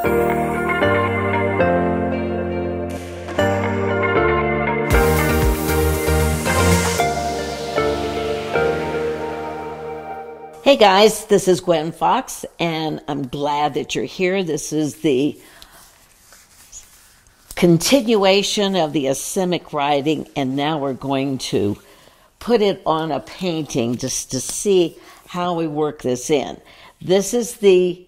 Hey guys, this is Gwen Fox, and I'm glad that you're here. This is the continuation of the Asemic writing, and now we're going to put it on a painting just to see how we work this in. This is the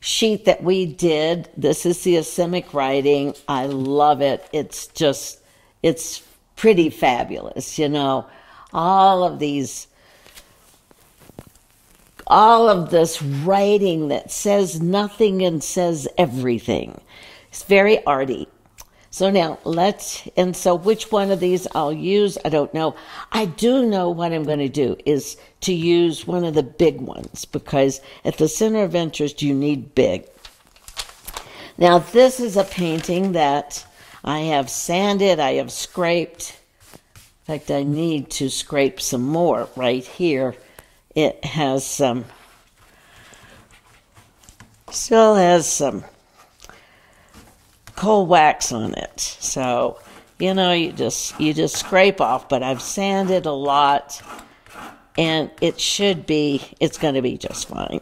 sheet that we did. This is the Asemic writing. I love it. It's pretty fabulous, you know. All of this writing that says nothing and says everything. It's very arty. So now so which one of these I'll use, I don't know. I do know what I'm going to do is to use one of the big ones, because at the center of interest you need big. Now this is a painting that I have sanded, I have scraped. In fact, I need to scrape some more right here. It has still has some coal wax on it. So, you know, you just scrape off, but I've sanded a lot, and it's going to be just fine.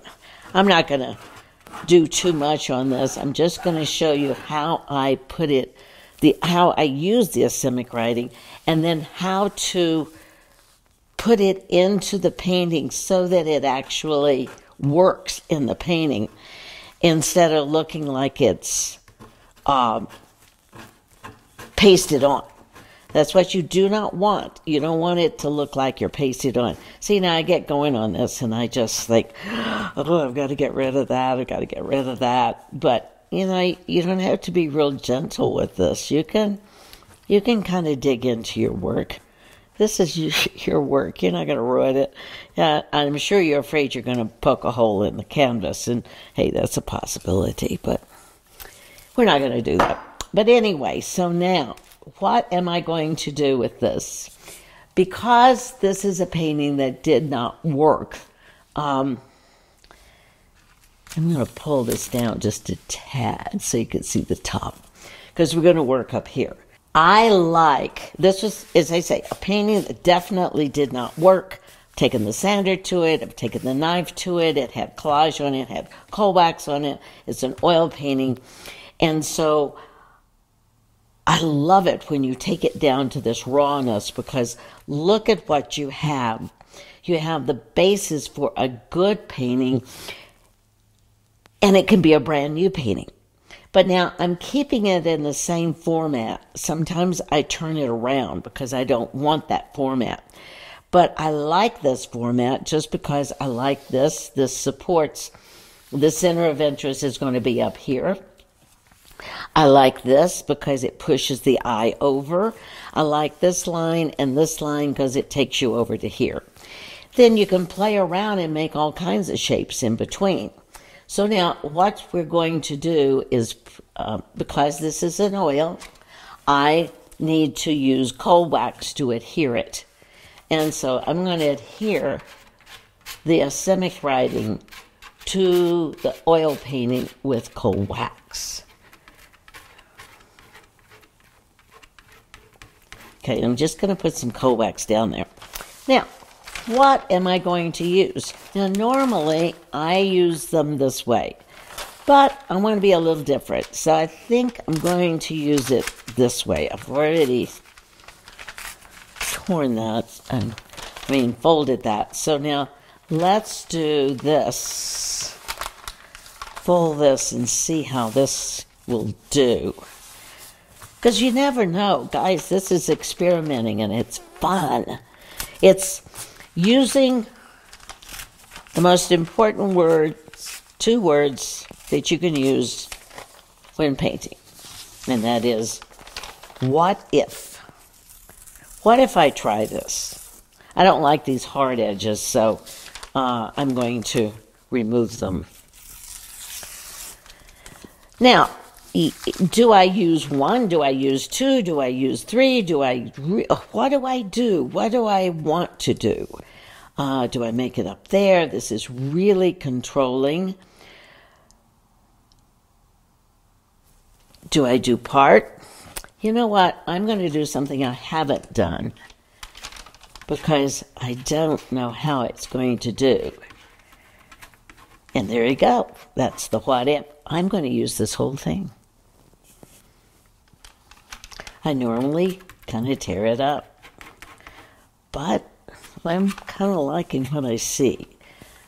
I'm not going to do too much on this. I'm just going to show you how I put it, how I use the Asemic writing, and then how to put it into the painting so that it actually works in the painting instead of looking like it's pasted on. That's what you do not want. You don't want it to look like you're pasted on. See, now I get going on this and I just think, oh, I've got to get rid of that. I've got to get rid of that. But, you know, you don't have to be real gentle with this. You can kind of dig into your work. This is your work. You're not going to ruin it. I'm sure you're afraid you're going to poke a hole in the canvas, and hey, that's a possibility, but we're not going to do that. But anyway, so now, what am I going to do with this? Because this is a painting that did not work, I'm going to pull this down just a tad so you can see the top, because we're going to work up here. This was, as I say, a painting that definitely did not work. I've taken the sander to it, I've taken the knife to it, it had collage on it, it had coal wax on it, it's an oil painting. And so I love it when you take it down to this rawness, because look at what you have. You have the basis for a good painting, and it can be a brand new painting. But now I'm keeping it in the same format. Sometimes I turn it around because I don't want that format. But I like this format just because I like this. This supports, the center of interest is going to be up here. I like this because it pushes the eye over. I like this line and this line because it takes you over to here. Then you can play around and make all kinds of shapes in between. So now what we're going to do is, because this is an oil, I need to use coal wax to adhere it. And so I'm going to adhere the Asemic writing to the oil painting with coal wax. Okay, I'm just going to put some coal wax down there. Now, what am I going to use? Now, normally, I use them this way, but I want to be a little different. So I think I'm going to use it this way. I've already torn that, folded that. So now, let's do this. Fold this and see how this will do. Because you never know, guys. This is experimenting, and it's fun. It's using the most important two words that you can use when painting. And that is, what if? What if I try this? I don't like these hard edges, so I'm going to remove them. Now, do I use one? Do I use two? Do I use three? What do I do? What do I want to do? Do I make it up there? This is really controlling. Do I do part? You know what? I'm going to do something I haven't done because I don't know how it's going to do. And there you go. That's the what if. I'm going to use this whole thing. I normally kind of tear it up, but I'm kind of liking what I see.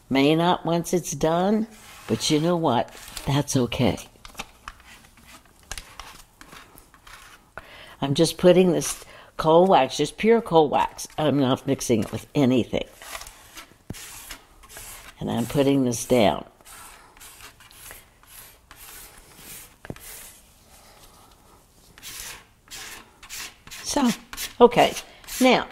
May not once it's done, but you know what? That's okay. I'm just putting this coal wax, just pure coal wax. I'm not mixing it with anything. And I'm putting this down. So, okay, now,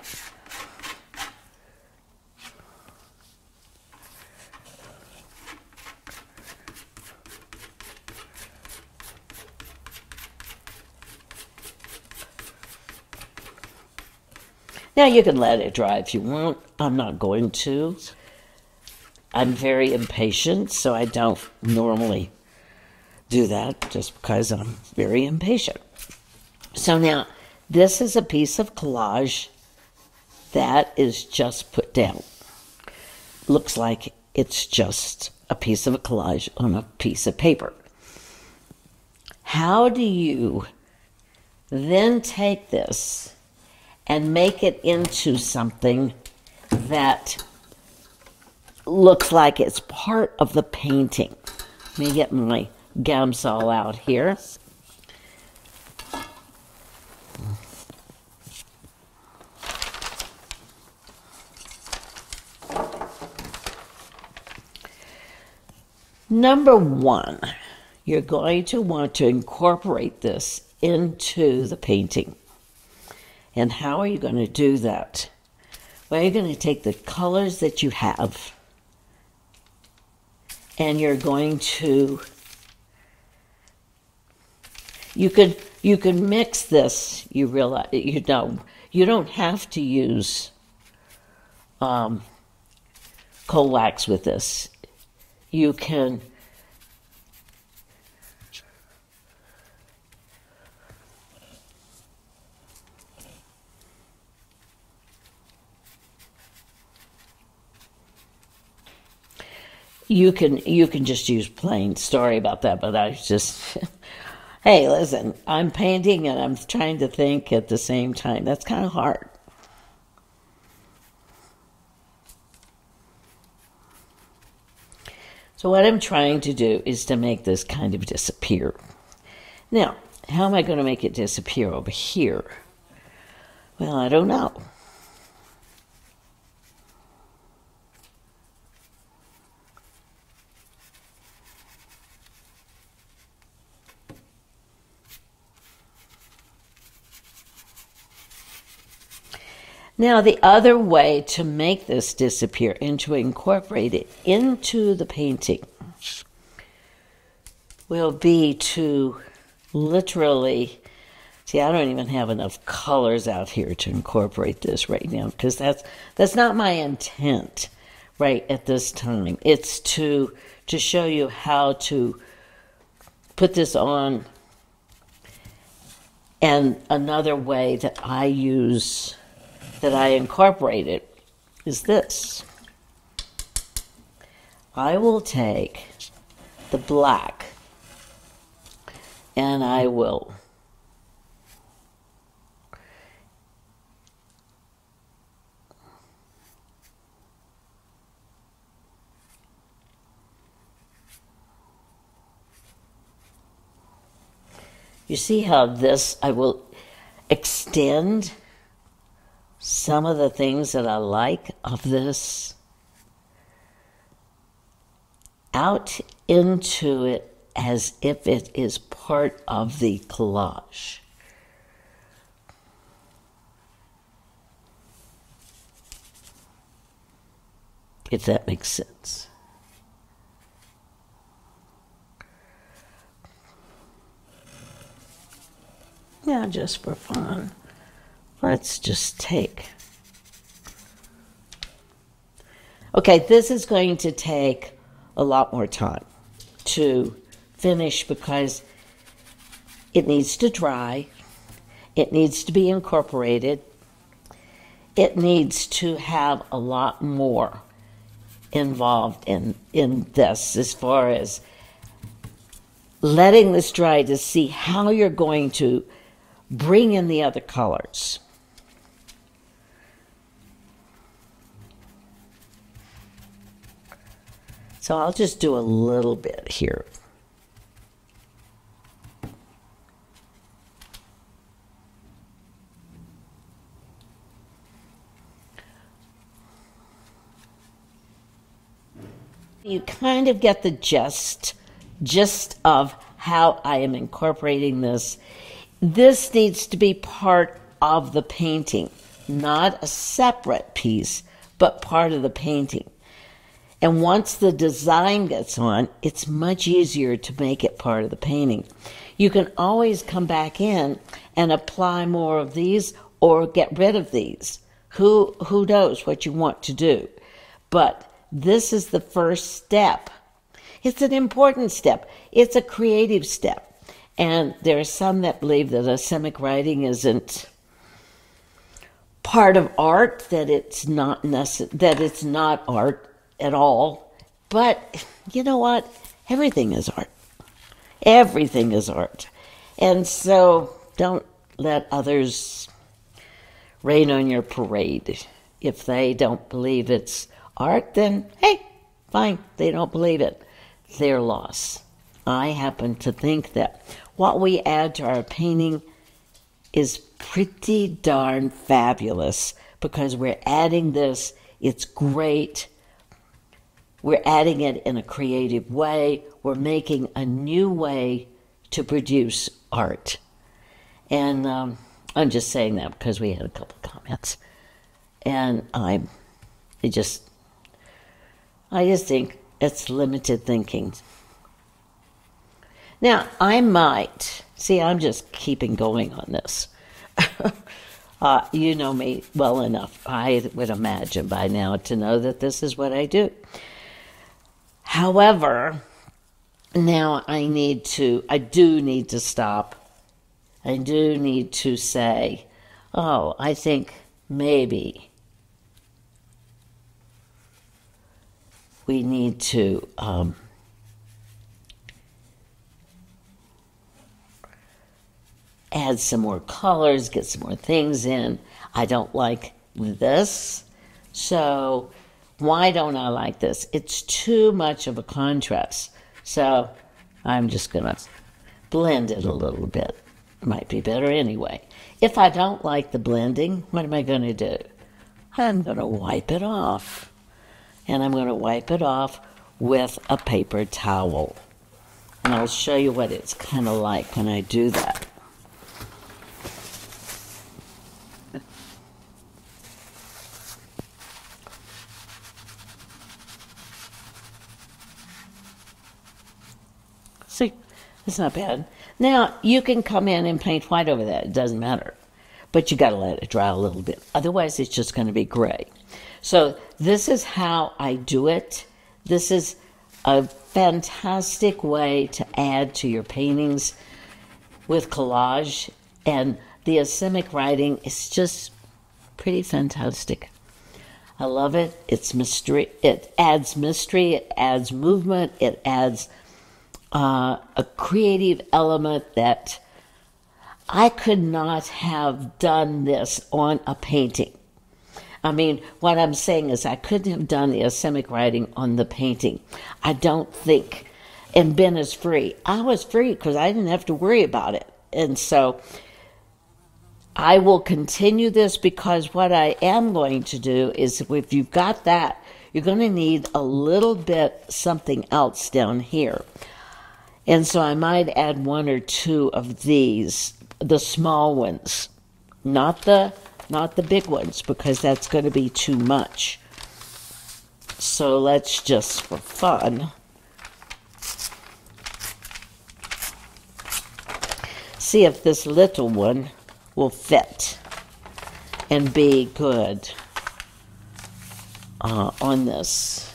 you can let it dry if you want. I'm not going to. I'm very impatient, so I don't normally do that just because I'm very impatient. So now, this is a piece of collage that is just put down. Looks like it's just a piece of a collage on a piece of paper. How do you then take this and make it into something that looks like it's part of the painting? Let me get my Gamsol out here. Number one, you're going to want to incorporate this into the painting. And how are you going to do that? Well, you're going to take the colors that you have, and you're going to, you can mix this. You realize, you don't have to use coal wax with this. You can you can just use plain. Sorry about that, but I just hey, listen, I'm painting and I'm trying to think at the same time. That's kind of hard. So what I'm trying to do is to make this kind of disappear. Now, how am I going to make it disappear over here? Well, I don't know. Now, the other way to make this disappear and to incorporate it into the painting will be to literally, see, I don't even have enough colors out here to incorporate this right now because that's not my intent right at this time. It's to show you how to put this on. And another way that I use, that I incorporate it, is this. I will take the black and I will you see how this, I will extend some of the things that I like of this out into it as if it is part of the collage. If that makes sense. Now, just for fun, let's just take. Okay, this is going to take a lot more time to finish because It needs to dry. It needs to be incorporated. It needs to have a lot more involved in this, as far as letting this dry to see how you're going to bring in the other colors. So I'll just do a little bit here. You kind of get the gist of how I am incorporating this. This needs to be part of the painting, not a separate piece, but part of the painting. And once the design gets on, it's much easier to make it part of the painting. You can always come back in and apply more of these or get rid of these. Who knows what you want to do? But this is the first step. It's an important step. It's a creative step. And there are some that believe that Asemic writing isn't part of art, that it's not art at all. But you know what? Everything is art. Everything is art. And so don't let others rain on your parade. If they don't believe it's art, then hey, fine, they don't believe it. Their loss. I happen to think that what we add to our painting is pretty darn fabulous, because we're adding this. It's great. We're adding it in a creative way. We're making a new way to produce art. And I'm just saying that because we had a couple of comments. And I just think it's limited thinking. Now, I might, see, I'm just keeping going on this. You know me well enough, I would imagine by now, to know that this is what I do. However, now I do need to stop. I do need to say, oh, I think maybe we need to add some more colors, get some more things in. I don't like this, so why don't I like this? It's too much of a contrast. So I'm just going to blend it a little bit. Might be better anyway. If I don't like the blending, what am I going to do? I'm going to wipe it off. And I'm going to wipe it off with a paper towel. And I'll show you what it's kind of like when I do that. See, it's not bad. Now, you can come in and paint white over that. It doesn't matter. But you got to let it dry a little bit. Otherwise, it's just going to be gray. So this is how I do it. This is a fantastic way to add to your paintings with collage. And the Asemic writing is just pretty fantastic. I love it. It's mystery. It adds mystery. It adds movement. It adds a creative element that I could not have done this on a painting. I mean, what I'm saying is I couldn't have done the Asemic writing on the painting. I don't think, and been as free. I was free because I didn't have to worry about it. And so I will continue this, because what I am going to do is, if you've got that, you're going to need a little bit something else down here. And so I might add one or two of these, the small ones, not the big ones, because that's going to be too much. So let's just, for fun, see if this little one will fit and be good on this.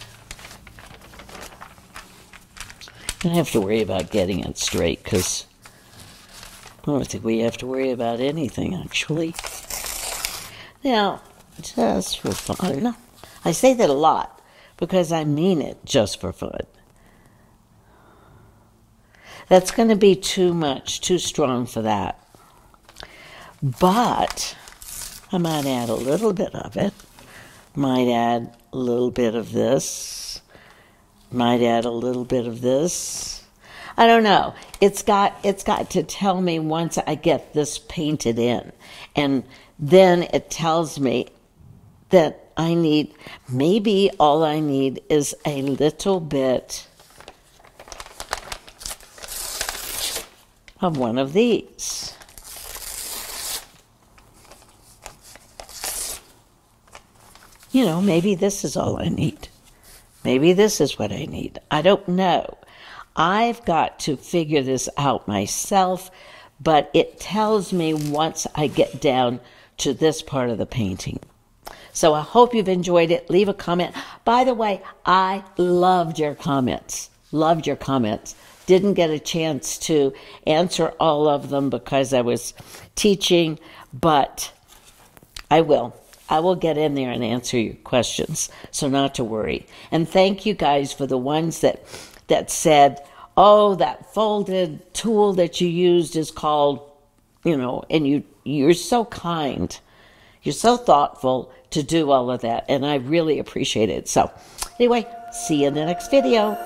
I don't have to worry about getting it straight, because I don't think we have to worry about anything, actually. Now, just for fun, I say that a lot because I mean it, just for fun. That's going to be too much, too strong for that. But I might add a little bit of it. Might add a little bit of this. Might add a little bit of this. I don't know. It's got to tell me once I get this painted in. And then it tells me that I need, maybe all I need is a little bit of one of these. You know, maybe this is all I need. Maybe this is what I need. I don't know. I've got to figure this out myself, but it tells me once I get down to this part of the painting. So I hope you've enjoyed it. Leave a comment. By the way, I loved your comments. Loved your comments. Didn't get a chance to answer all of them because I was teaching, but I will. I will get in there and answer your questions, so not to worry. And thank you guys for the ones that said, oh, that folded tool that you used is called, and you're so kind. You're so thoughtful to do all of that, and I really appreciate it. So anyway, see you in the next video.